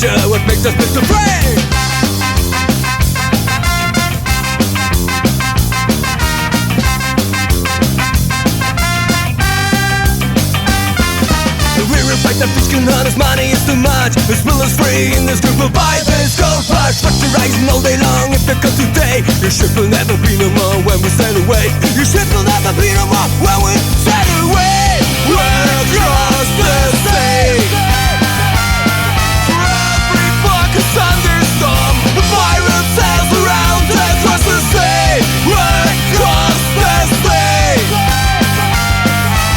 adventure, what makes us Mr. Free? Fight the fish can earn his money is too much. His will is free in this group will buy this gold rush. Fluctuating all day long if you come today. Your ship will never be no more when we sail away. Your ship will never be no more when we sail away. We're across the sea. For every fucking thunderstorm, the pirate sails around across the sea. We're across the sea.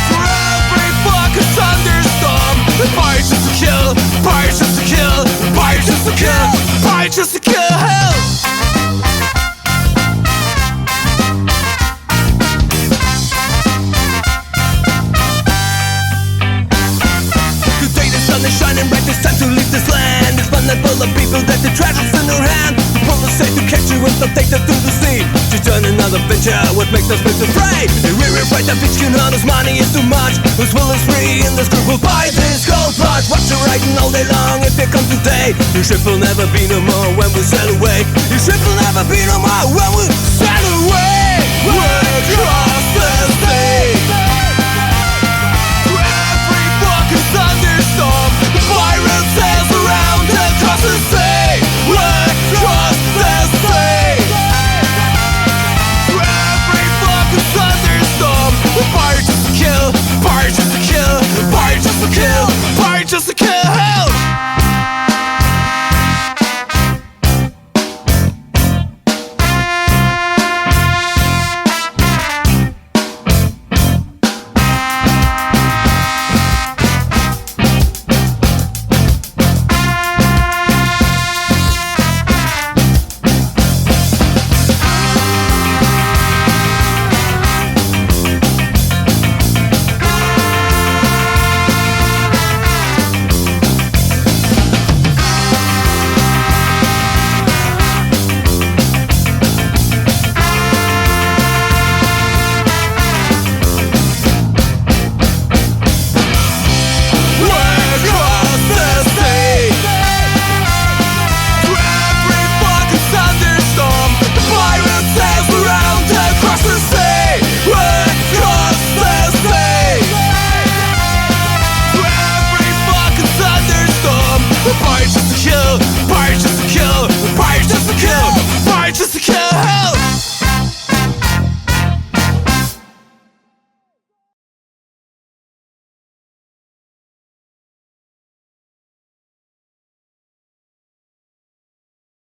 For every fucking thunderstorm, the pirates just to kill, pirates just to kill, pirates just to kill, pirates just to kill, hell! Today the sun is shining bright, it's time to leave this land. It's fun and full of people that the treasures in their hand. The polar say to catch you and they'll take them through the sea. To turn another venture, what makes us Mr. Free? We're afraid that bitch can earn his money is too much. Whose will is free and this group will buy this gold rush. Watch you riding all day long if you come today. Your ship will never be no more when we sail away. Your ship will never be no more when we